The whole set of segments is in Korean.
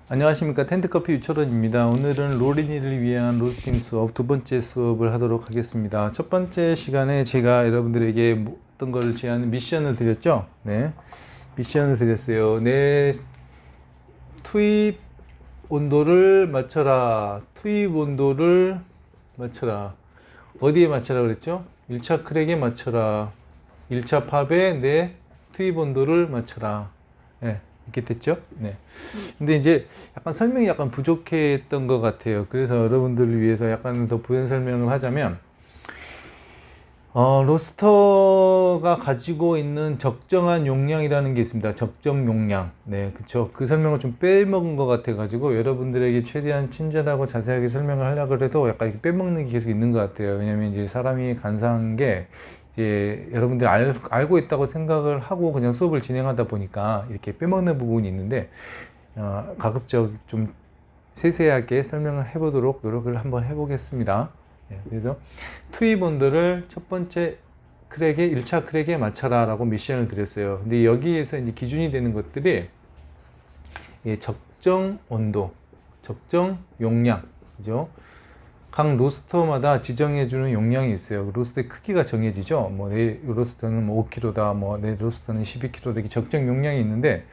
안녕하십니까. 텐트커피 유철원입니다. 오늘은 로린이를 위한 로스팅 수업 두 번째 수업을 하도록 하겠습니다. 첫 번째 시간에 제가 여러분들에게 어떤 걸 제안한 미션을 드렸죠. 네, 미션을 드렸어요. 내 투입 온도를 맞춰라. 투입 온도를 맞춰라. 어디에 맞춰라 그랬죠? 1차 크랙에 맞춰라. 1차 팝에 내 투입 온도를 맞춰라. 네, 이렇게 됐죠? 네. 근데 이제 약간 설명이 약간 부족했던 것 같아요. 그래서 여러분들을 위해서 약간 더 부연 설명을 하자면, 로스터가 가지고 있는 적정한 용량이라는 게 있습니다. 적정 용량. 네, 그쵸. 그 설명을 좀 빼먹은 것 같아가지고 여러분들에게 최대한 친절하고 자세하게 설명을 하려고 해도 약간 이렇게 빼먹는 게 계속 있는 것 같아요. 왜냐면 이제 사람이 간사한 게 이제 여러분들이 알고 있다고 생각을 하고 그냥 수업을 진행하다 보니까 이렇게 빼먹는 부분이 있는데, 가급적 좀 세세하게 설명을 해보도록 노력을 한번 해보겠습니다. 네, 그래서 투입 온도를 첫 번째 크랙에 1차 크랙에 맞춰라 라고 미션을 드렸어요. 근데 여기에서 이제 기준이 되는 것들이 적정 온도, 적정 용량, 그죠? 각 로스터마다 지정해주는 용량이 있어요. 로스터의 크기가 정해지죠. 뭐 내 로스터는 뭐 5kg다, 뭐 내 로스터는 12kg다. 이렇게 적정 용량이 있는데,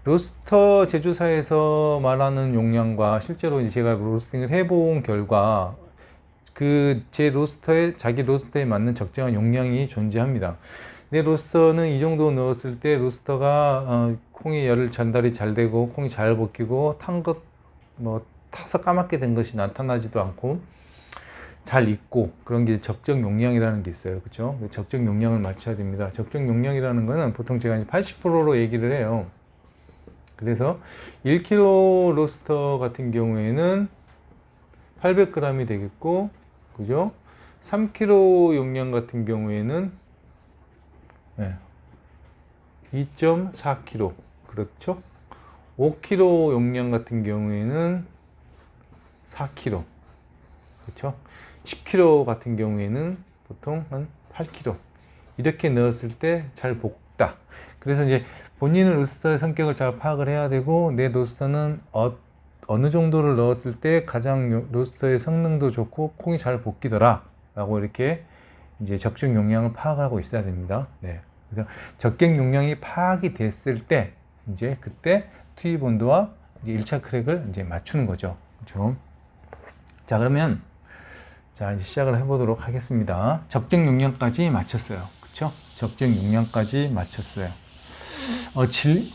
로스터 제조사에서 말하는 용량과 실제로 이제 제가 로스팅을 해본 결과 그 제 로스터에 자기 로스터에 맞는 적정한 용량이 존재합니다. 내 로스터는 이 정도 넣었을 때 로스터가 콩이 열을 전달이 잘 되고 콩이 잘 벗기고 탄 것 뭐 타서 까맣게 된 것이 나타나지도 않고 잘 익고, 그런 게 적정 용량이라는 게 있어요. 그렇죠? 적정 용량을 맞춰야 됩니다. 적정 용량이라는 거는 보통 제가 80%로 얘기를 해요. 그래서 1kg 로스터 같은 경우에는 800g이 되겠고, 그죠? 3kg 용량 같은 경우에는 2.4kg, 그렇죠? 5kg 용량 같은 경우에는 4kg, 그렇죠? 10kg 같은 경우에는 보통 한 8kg 이렇게 넣었을 때 잘 볶다. 그래서 이제 본인은 로스터의 성격을 잘 파악을 해야 되고, 내 로스터는 어느 정도를 넣었을 때 가장 로스터의 성능도 좋고 콩이 잘 볶이더라 라고 이렇게 이제 적정 용량을 파악하고 있어야 됩니다. 네. 그래서 적정 용량이 파악이 됐을 때 이제 그때 투입 온도와 이제 1차 크랙을 이제 맞추는 거죠. 그렇죠? 자, 그러면 자, 이제 시작을 해보도록 하겠습니다. 적정 용량까지 맞췄어요. 그쵸? 적정 용량까지 맞췄어요.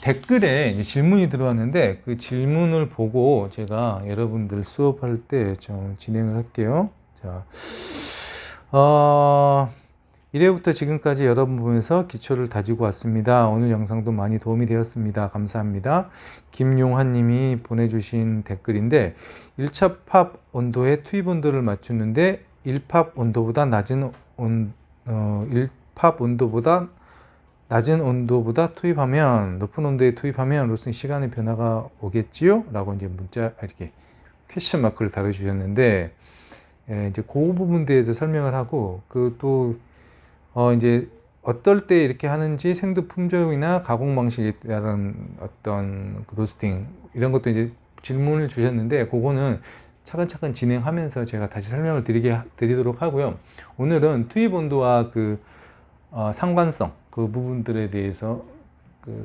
댓글에 이제 질문이 들어왔는데, 그 질문을 보고 제가 여러분들 수업할 때 좀 진행을 할게요. 자, 1회부터 지금까지 여러분 보면서 기초를 다지고 왔습니다. 오늘 영상도 많이 도움이 되었습니다. 감사합니다. 김용환 님이 보내주신 댓글인데, 1차 팝 온도에 투입 온도를 맞추는데 1팝 온도보다 낮은 1팝 온도보다 낮은 온도보다 투입하면, 높은 온도에 투입하면 로스팅 시간의 변화가 오겠지요? 라고 이제 문자, 이렇게 퀘스천 마크를 달아주셨는데, 이제 그 부분에 대해서 설명을 하고, 이제 어떨 때 이렇게 하는지, 생두 품종이나 가공 방식에 따른 어떤 로스팅, 이런 것도 이제 질문을 주셨는데, 그거는 차근차근 진행하면서 제가 다시 설명을 드리도록 하고요. 오늘은 투입 온도와 상관성, 그 부분들에 대해서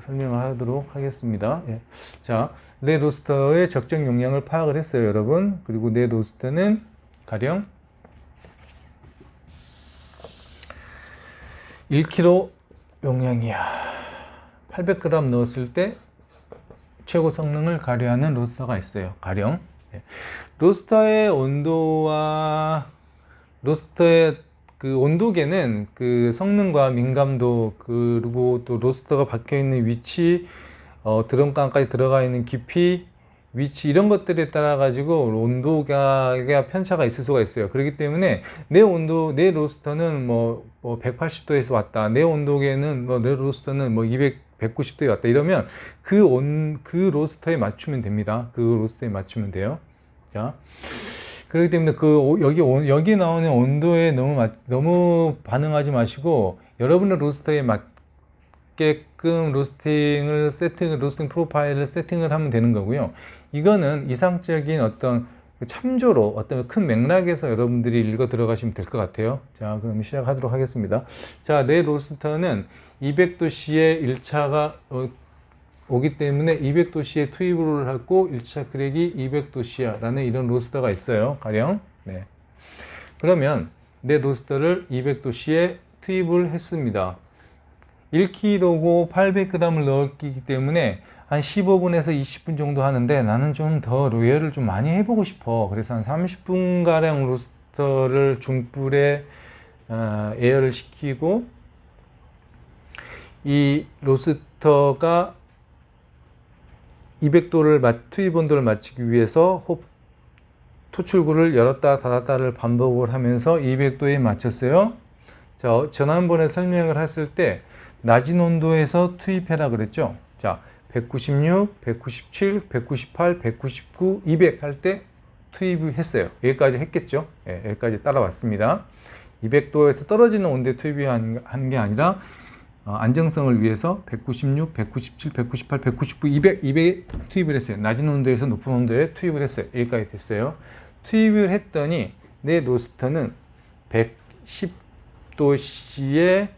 설명을 하도록 하겠습니다. 예. 자, 내 로스터의 적정 용량을 파악을 했어요, 여러분. 그리고 내 로스터는 가령 1kg 용량이야. 800g 넣었을 때 최고 성능을 가려하는 로스터가 있어요. 가령. 예. 로스터의 온도와 로스터의 그 온도계는 그 성능과 민감도, 그리고 또 로스터가 박혀 있는 위치, 드럼감까지 들어가 있는 깊이, 위치, 이런 것들에 따라 가지고 온도가 편차가 있을 수가 있어요. 그렇기 때문에 내 로스터는 뭐 180도에서 왔다, 내 온도계는 내 로스터는 뭐 190도에 왔다, 이러면 그 로스터에 맞추면 됩니다. 그 로스터에 맞추면 돼요. 자, 그렇기 때문에 여기 나오는 온도에 너무 반응하지 마시고, 여러분의 로스터에 맞게끔 로스팅 프로파일을 세팅을 하면 되는 거고요. 이거는 이상적인 어떤 참조로 어떤 큰 맥락에서 여러분들이 읽어 들어가시면 될 것 같아요. 자, 그럼 시작하도록 하겠습니다. 자, 내 로스터는 200도씨의 1차가 오기 때문에 200도씨에 투입을 하고 1차 크랙이 200도씨야 라는 이런 로스터가 있어요. 가령. 네. 그러면 내 로스터를 200도씨에 투입을 했습니다. 1kg고 800g을 넣었기 때문에 한 15분에서 20분 정도 하는데 나는 좀 더 로열을 좀 많이 해보고 싶어. 그래서 한 30분가량 로스터를 중불에 에어를 시키고 이 로스터가 200도를 투입 온도를 맞추기 위해서 토출구를 열었다 닫았다를 반복을 하면서 200도에 맞췄어요. 자, 지난번에 설명을 했을 때 낮은 온도에서 투입해라 그랬죠. 자, 196, 197, 198, 199, 200 할 때 투입을 했어요. 여기까지 했겠죠. 예, 여기까지 따라왔습니다. 200도에서 떨어지는 온도에 투입이 하는 게 아니라 안정성을 위해서 196, 197, 198, 199, 200, 200 투입을 했어요. 낮은 온도에서 높은 온도에 투입을 했어요. 여기까지 됐어요. 투입을 했더니 내 로스터는 110도씨의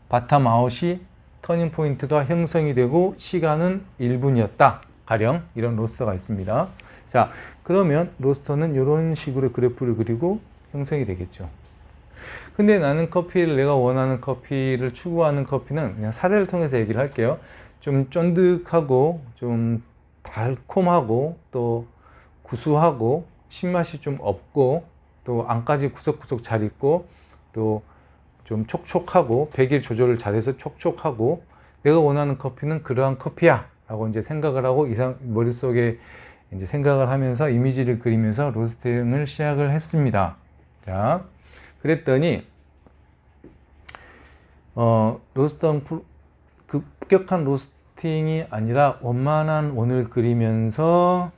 바텀 아웃이 터닝 포인트가 형성이 되고 시간은 1분이었다. 가령 이런 로스터가 있습니다. 자, 그러면 로스터는 이런 식으로 그래프를 그리고 형성이 되겠죠. 근데 나는 내가 원하는 커피를 추구하는 커피는 그냥 사례를 통해서 얘기를 할게요. 좀 쫀득하고 좀 달콤하고 또 구수하고 신맛이 좀 없고 또 안까지 구석구석 잘 있고 또 좀 촉촉하고 배기 조절을 잘해서 촉촉하고 내가 원하는 커피는 그러한 커피야 라고 이제 생각을 하고 머릿속에 이제 생각을 하면서 이미지를 그리면서 로스팅을 시작을 했습니다. 자, 그랬더니 급격한 로스팅이 아니라 원만한 원을 그리면서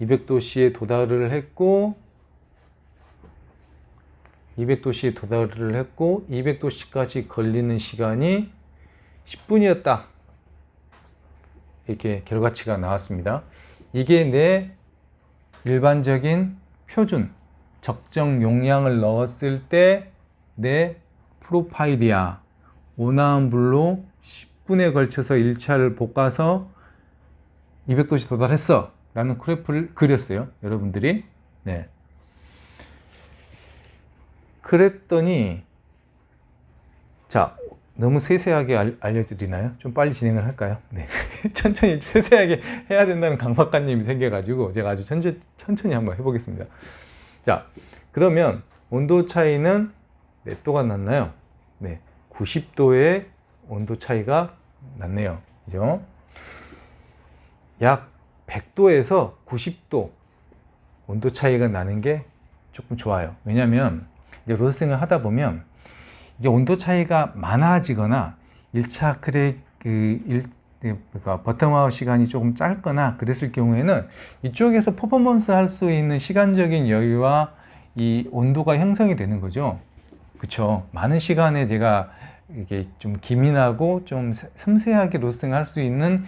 200도씨에 도달을 했고 200도씨까지 걸리는 시간이 10분이었다. 이렇게 결과치가 나왔습니다. 이게 내 일반적인 표준 적정 용량을 넣었을 때 내 프로파일이야. 온화한 불로 10분에 걸쳐서 1차를 볶아서 200도씨 도달했어 라는 그래프를 그렸어요. 여러분들이. 네. 그랬더니 자, 너무 세세하게 알려드리나요? 좀 빨리 진행을 할까요? 네. 천천히 세세하게 해야 된다는 강박관념이 생겨가지고 제가 아주 천천히 한번 해보겠습니다. 자, 그러면 온도 차이는 몇 도가 났나요? 네, 90도의 온도 차이가 났네요. 그죠? 약 100도에서 90도 온도 차이가 나는 게 조금 좋아요. 왜냐하면 이제 로스팅을 하다 보면 이게 온도 차이가 많아지거나 1차 크랙 그러니까 버텀아웃 시간이 조금 짧거나 그랬을 경우에는 이쪽에서 퍼포먼스 할 수 있는 시간적인 여유와 이 온도가 형성이 되는 거죠. 그쵸? 많은 시간에 제가 이게 좀 기민하고 좀 섬세하게 로스팅을 할 수 있는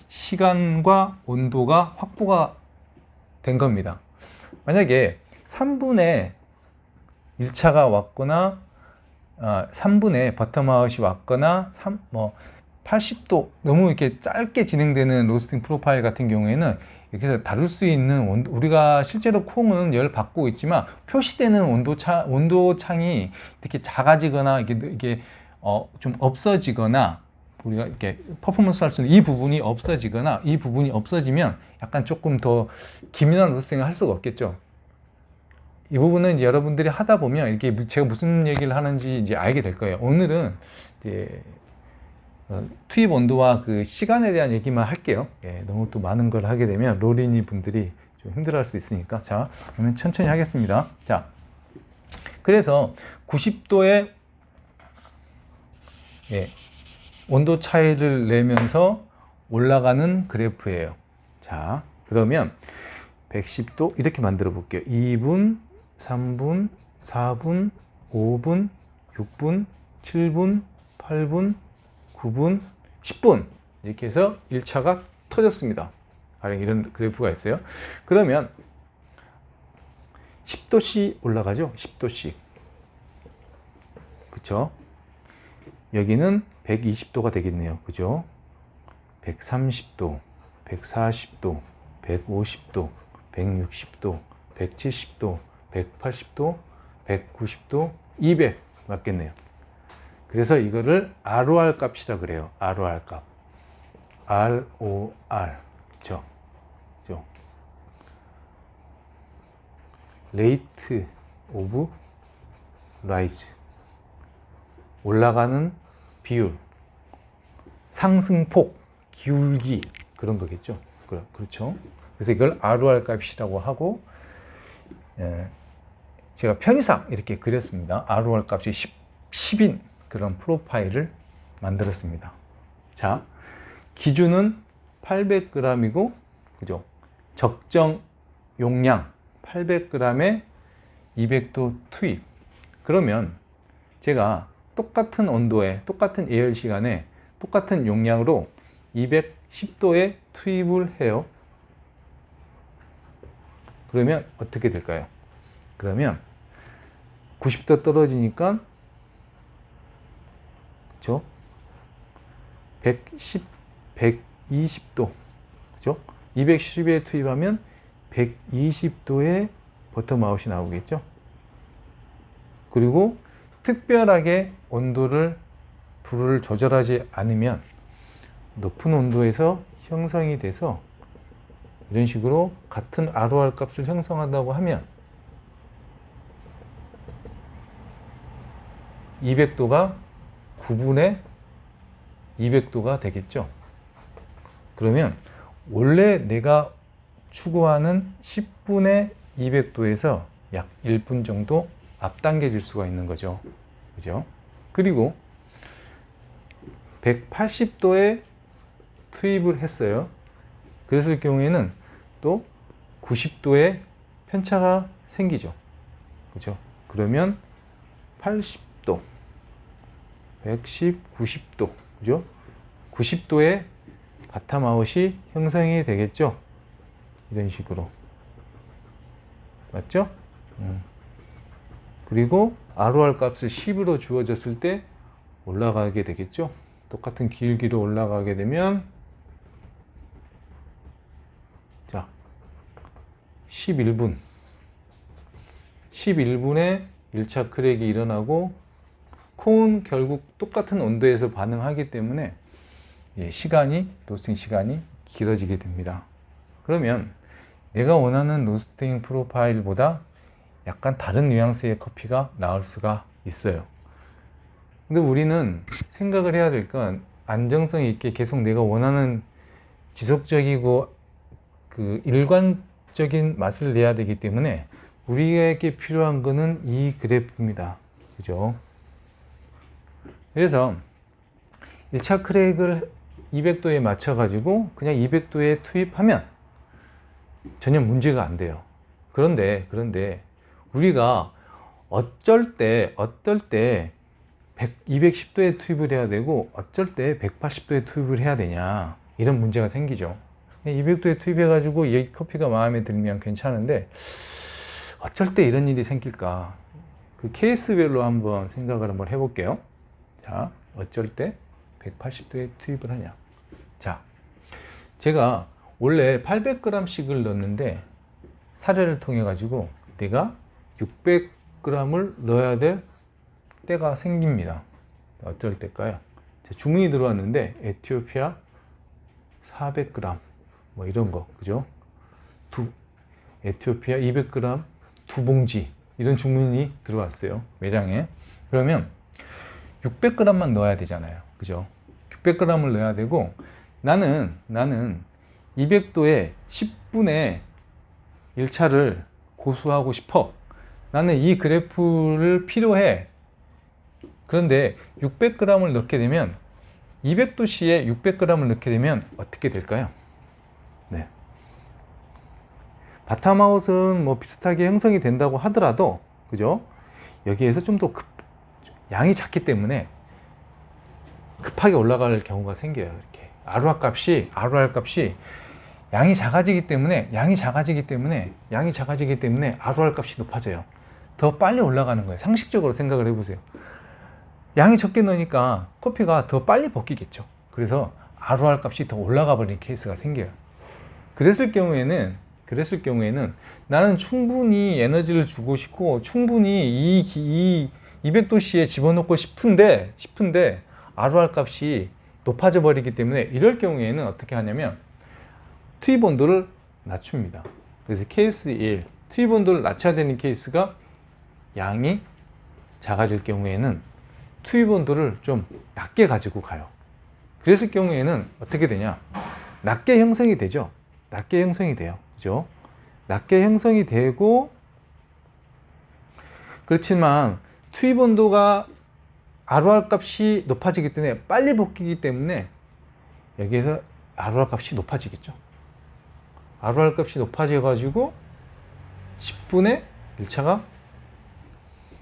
시간과 온도가 확보가 된 겁니다. 만약에 3분의 1차가 왔거나 3분의 버텀아웃이 왔거나 80도 너무 이렇게 짧게 진행되는 로스팅 프로파일 같은 경우에는 이렇게 해서 다룰 수 있는 우리가 실제로 콩은 열 받고 있지만 표시되는 온도 창이 이렇게 작아지거나 이게 좀 없어지거나 우리가 이렇게 퍼포먼스 할 수 있는 이 부분이 없어지거나 이 부분이 없어지면 약간 조금 더 기민한 로스팅을 할 수가 없겠죠. 이 부분은 이제 여러분들이 하다 보면 이렇게 제가 무슨 얘기를 하는지 이제 알게 될 거예요. 오늘은 이제 투입 온도와 그 시간에 대한 얘기만 할게요. 예, 너무 또 많은 걸 하게 되면 로리니 분들이 좀 힘들어 할 수 있으니까. 자, 그러면 천천히 하겠습니다. 자, 그래서 90도의 온도 차이를 내면서 올라가는 그래프예요. 자, 그러면 110도 이렇게 만들어 볼게요. 2분, 3분, 4분, 5분, 6분, 7분, 8분, 9분, 10분 이렇게 해서 1차가 터졌습니다. 가령 이런 그래프가 있어요. 그러면 10도씩 올라가죠. 10도씩. 그쵸? 여기는 120도가 되겠네요. 그죠? 130도, 140도, 150도, 160도, 170도, 180도, 190도, 200 맞겠네요. 그래서 이거를 ROR 값이라 그래요. ROR 값. ROR. 그쵸? 그죠? Rate of Rise. 올라가는 비율. 상승폭, 기울기. 그런 거겠죠? 그렇죠? 그래서 이걸 ROR 값이라고 하고, 제가 편의상 이렇게 그렸습니다. ROR 값이 10인 그런 프로파일을 만들었습니다. 자, 기준은 800g이고, 그죠? 적정 용량 800g에 200도 투입. 그러면 제가 똑같은 온도에, 똑같은 예열 시간에, 똑같은 용량으로 210도에 투입을 해요. 그러면 어떻게 될까요? 그러면 90도 떨어지니까, 그죠? 120도, 그죠? 210에 투입하면 120도의 버텀아웃이 나오겠죠? 그리고 특별하게 온도를, 불을 조절하지 않으면 높은 온도에서 형성이 돼서 이런 식으로 같은 ROR 값을 형성한다고 하면 200도가 9분의 200도가 되겠죠. 그러면 원래 내가 추구하는 10분의 200도에서 약 1분 정도 앞당겨질 수가 있는 거죠. 그죠? 그리고 180도에 투입을 했어요. 그랬을 경우에는 또 90도의 편차가 생기죠. 그죠? 그러면 80도, 110, 90도, 그죠? 90도의 바텀아웃이 형성이 되겠죠? 이런 식으로. 맞죠? 그리고 ROR 값을 10으로 주어졌을 때 올라가게 되겠죠? 똑같은 기울기로 올라가게 되면, 자, 11분. 11분에 1차 크랙이 일어나고, 콩은 결국 똑같은 온도에서 반응하기 때문에 시간이, 로스팅 시간이 길어지게 됩니다. 그러면 내가 원하는 로스팅 프로파일보다 약간 다른 뉘앙스의 커피가 나올 수가 있어요. 근데 우리는 생각을 해야 될 건 안정성 있게 계속 내가 원하는 지속적이고 그 일관적인 맛을 내야 되기 때문에 우리에게 필요한 거는 이 그래프입니다. 그죠? 그래서 1차 크랙을 200도에 맞춰가지고 그냥 200도에 투입하면 전혀 문제가 안 돼요. 그런데 우리가 어떨 때 210도에 투입을 해야 되고 어쩔 때 180도에 투입을 해야 되냐, 이런 문제가 생기죠. 200도에 투입해가지고 이 커피가 마음에 들면 괜찮은데 어쩔 때 이런 일이 생길까, 그 케이스별로 한번 생각을 한번 해볼게요. 자, 어쩔 때 180도에 투입을 하냐. 자, 제가 원래 800g씩을 넣었는데 사례를 통해 가지고 내가 600g을 넣어야 될 때가 생깁니다. 어쩔 때일까요? 주문이 들어왔는데 에티오피아 400g 뭐 이런 거, 그죠? 에티오피아 200g 2봉지 이런 주문이 들어왔어요, 매장에. 그러면 600g만 넣어야 되잖아요, 그죠? 600g을 넣어야 되고, 나는 200도에 10분의 1차를 고수하고 싶어. 나는 이 그래프를 필요해. 그런데 600g을 넣게 되면 200도씨에 600g을 넣게 되면 어떻게 될까요? 네. 바텀아웃은 뭐 비슷하게 형성이 된다고 하더라도, 그죠? 여기에서 좀 더 양이 작기 때문에 급하게 올라갈 경우가 생겨요. 이렇게 ROR 값이 양이 작아지기 때문에 ROR 값이 높아져요. 더 빨리 올라가는 거예요. 상식적으로 생각을 해보세요. 양이 적게 넣으니까 커피가 더 빨리 벗기겠죠. 그래서 ROR 값이 더 올라가 버리는 케이스가 생겨요. 그랬을 경우에는 나는 충분히 에너지를 주고 싶고 충분히 이 200도씨에 집어넣고 싶은데 ROR 값이 높아져 버리기 때문에 이럴 경우에는 어떻게 하냐면 투입 온도를 낮춥니다. 그래서 케이스 1, 투입 온도를 낮춰야 되는 케이스가 양이 작아질 경우에는 투입 온도를 좀 낮게 가지고 가요. 그랬을 경우에는 어떻게 되냐? 낮게 형성이 되죠. 낮게 형성이 돼요. 그죠? 낮게 형성이 되고, 그렇지만 투입 온도가 ROR 값이 높아지기 때문에 빨리 벗기기 때문에 여기에서 ROR 값이 높아지겠죠. ROR 값이 높아져가지고 10분의 1차가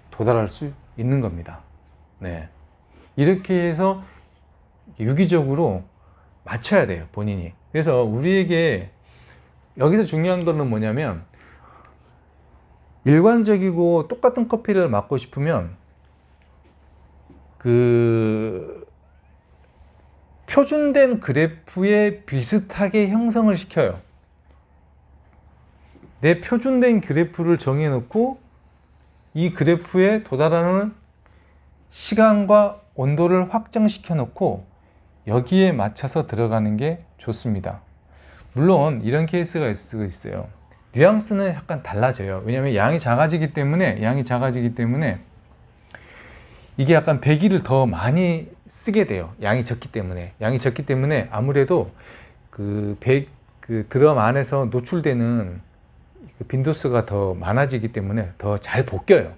도달할 수 있는 겁니다. 네. 이렇게 해서 유기적으로 맞춰야 돼요, 본인이. 그래서 우리에게 여기서 중요한 거는 뭐냐면 일관적이고 똑같은 커피를 맞고 싶으면 그 표준된 그래프에 비슷하게 형성을 시켜요. 내 표준된 그래프를 정해놓고 이 그래프에 도달하는 시간과 온도를 확정시켜 놓고 여기에 맞춰서 들어가는 게 좋습니다. 물론 이런 케이스가 있을 수 있어요. 뉘앙스는 약간 달라져요. 왜냐하면 양이 작아지기 때문에 이게 약간 배기를 더 많이 쓰게 돼요. 양이 적기 때문에 아무래도 그 드럼 안에서 노출되는 그 빈도수가 더 많아지기 때문에 더 잘 벗겨요.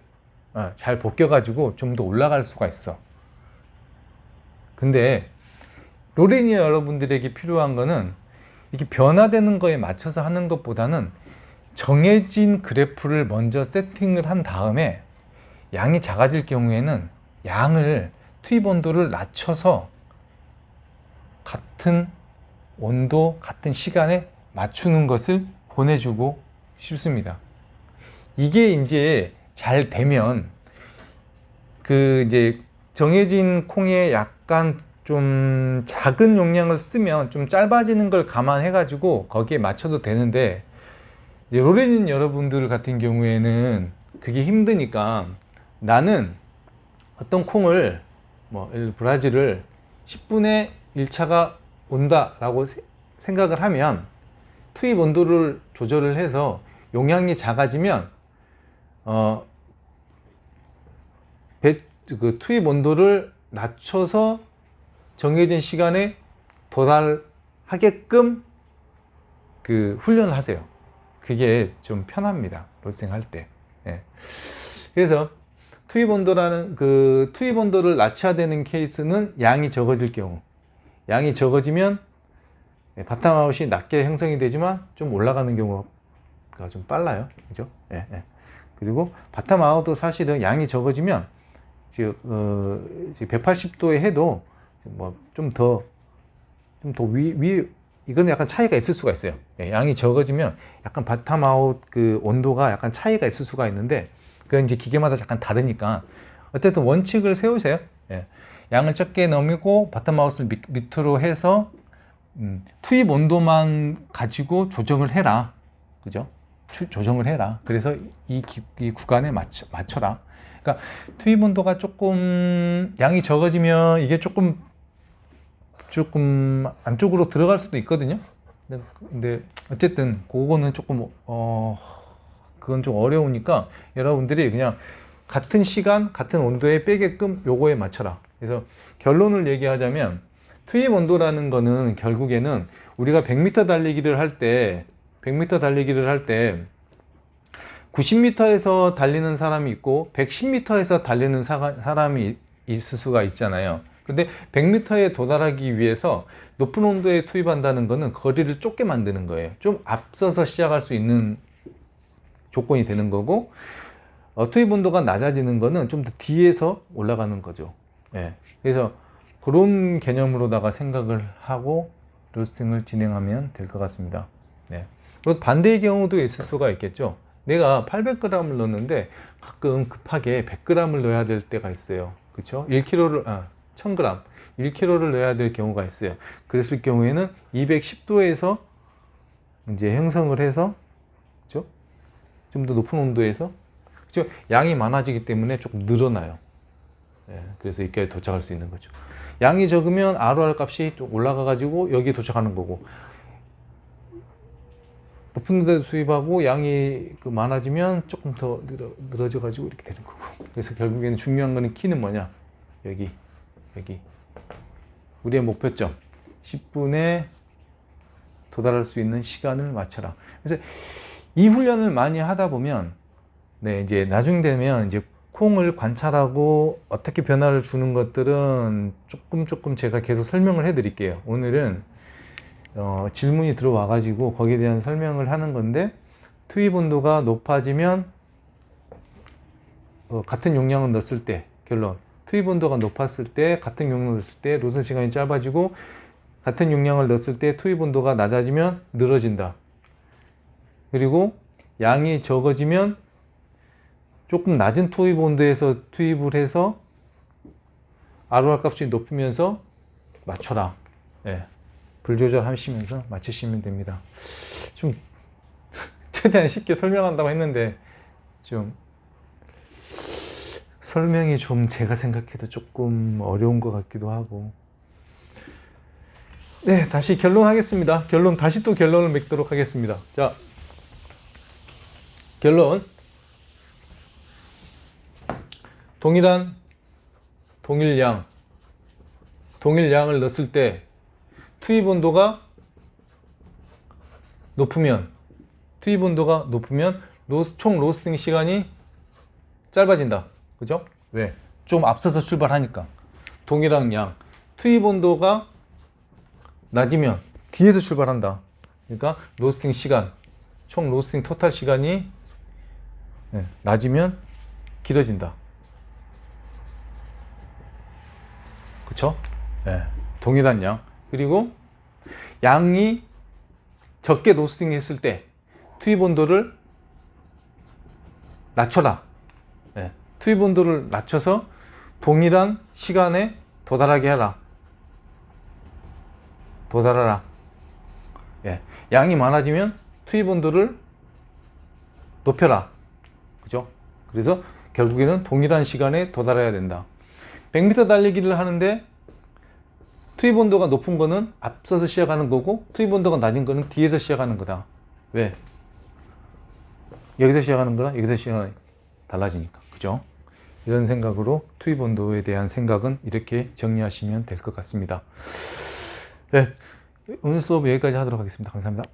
잘 벗겨가지고 좀 더 올라갈 수가 있어. 근데 로레니아 여러분들에게 필요한 거는 이렇게 변화되는 거에 맞춰서 하는 것보다는 정해진 그래프를 먼저 세팅을 한 다음에 양이 작아질 경우에는 양을 투입 온도를 낮춰서 같은 온도, 같은 시간에 맞추는 것을 보내주고 싶습니다. 이게 이제 잘 되면 그 이제 정해진 콩에 약간 좀 작은 용량을 쓰면 좀 짧아지는 걸 감안해 가지고 거기에 맞춰도 되는데 이제 로레닌 여러분들 같은 경우에는 그게 힘드니까 나는 어떤 콩을 뭐 브라질을 10분의 1차가 온다라고 생각을 하면 투입 온도를 조절을 해서 용량이 작아지면 그 투입 온도를 낮춰서 정해진 시간에 도달하게끔 그 훈련을 하세요. 그게 좀 편합니다. 로스팅 할 때. 예. 그래서 투입 온도를 낮춰야 되는 케이스는 양이 적어질 경우. 양이 적어지면 바텀아웃이 낮게 형성이 되지만 좀 올라가는 경우가 좀 빨라요. 그죠? 예, 예. 그리고 바텀아웃도 사실은 양이 적어지면 180도에 해도 뭐 좀 더 이거는 약간 차이가 있을 수가 있어요. 예, 양이 적어지면 약간 바텀아웃 그 온도가 약간 차이가 있을 수가 있는데 그건 이제 기계마다 약간 다르니까 어쨌든 원칙을 세우세요. 예, 양을 적게 넣고 바텀아웃을 밑으로 해서 투입 온도만 가지고 조정을 해라. 그죠? 조정을 해라. 그래서 이 구간에 맞춰라. 그러니까 투입 온도가 조금 양이 적어지면 이게 조금 안쪽으로 들어갈 수도 있거든요. 근데 어쨌든 그거는 조금 그건 좀 어려우니까 여러분들이 그냥 같은 시간 같은 온도에 빼게끔 요거에 맞춰라. 그래서 결론을 얘기하자면 투입 온도라는 거는 결국에는 우리가 100m 달리기를 할 때 90m에서 달리는 사람이 있고 110m에서 달리는 사람이 있을 수가 있잖아요. 근데 100m에 도달하기 위해서 높은 온도에 투입한다는 거는 거리를 좁게 만드는 거예요. 좀 앞서서 시작할 수 있는 조건이 되는 거고 투입 온도가 낮아지는 거는 좀 더 뒤에서 올라가는 거죠. 예. 그래서 그런 개념으로다가 생각을 하고 로스팅을 진행하면 될 것 같습니다. 네. 그리고 반대의 경우도 있을 수가 있겠죠. 내가 800g을 넣었는데 가끔 급하게 100g을 넣어야 될 때가 있어요. 그렇죠? 1000g, 1kg를 넣어야 될 경우가 있어요. 그랬을 경우에는 210도에서 이제 형성을 해서, 그렇죠? 좀 더 높은 온도에서, 그렇죠? 양이 많아지기 때문에 조금 늘어나요. 예, 그래서 이렇게 도착할 수 있는 거죠. 양이 적으면 ROR 값이 좀 올라가 가지고 여기에 도착하는 거고, 높은 데 수입하고 양이 많아지면 조금 더 늘어져 가지고 이렇게 되는 거고. 그래서 결국에는 중요한 거는 키는 뭐냐? 여기 우리의 목표점 10분에 도달할 수 있는 시간을 맞춰라. 그래서 이 훈련을 많이 하다 보면, 네, 이제 나중 되면 이제 콩을 관찰하고 어떻게 변화를 주는 것들은 조금 제가 계속 설명을 해 드릴게요. 오늘은 질문이 들어와 가지고 거기에 대한 설명을 하는 건데, 투입 온도가 높아지면 같은 용량을 넣었을 때, 결론, 투입 온도가 높았을 때 같은 용량을 넣었을 때 로스팅 시간이 짧아지고, 같은 용량을 넣었을 때 투입 온도가 낮아지면 늘어진다. 그리고 양이 적어지면 조금 낮은 투입 온도에서 투입을 해서 ROR 값이 높으면서 맞춰라. 네. 불 조절하시면서 맞추시면 됩니다. 좀 최대한 쉽게 설명한다고 했는데 좀 설명이 좀 제가 생각해도 조금 어려운 것 같기도 하고. 네, 다시 결론하겠습니다. 다시 또 결론을 맺도록 하겠습니다. 자, 결론. 동일 양을 넣었을 때 투입 온도가 높으면 총 로스팅 시간이 짧아진다. 그죠? 왜? 좀 앞서서 출발하니까. 동일한 양. 투입 온도가 낮으면 뒤에서 출발한다. 그러니까 로스팅 시간, 총 로스팅 토탈 시간이 낮으면 길어진다. 그쵸? 네. 동일한 양. 그리고 양이 적게 로스팅 했을 때 투입 온도를 낮춰라. 네. 투입 온도를 낮춰서 동일한 시간에 도달하라. 예. 양이 많아지면 투입 온도를 높여라. 그죠? 그래서 결국에는 동일한 시간에 도달해야 된다. 100m 달리기를 하는데 투입 온도가 높은 거는 앞서서 시작하는 거고, 투입 온도가 낮은 거는 뒤에서 시작하는 거다. 왜? 여기서 시작하는 거랑 여기서 시작하는 거 달라지니까. 그죠? 이런 생각으로 투입 온도에 대한 생각은 이렇게 정리하시면 될 것 같습니다. 네, 오늘 수업 여기까지 하도록 하겠습니다. 감사합니다.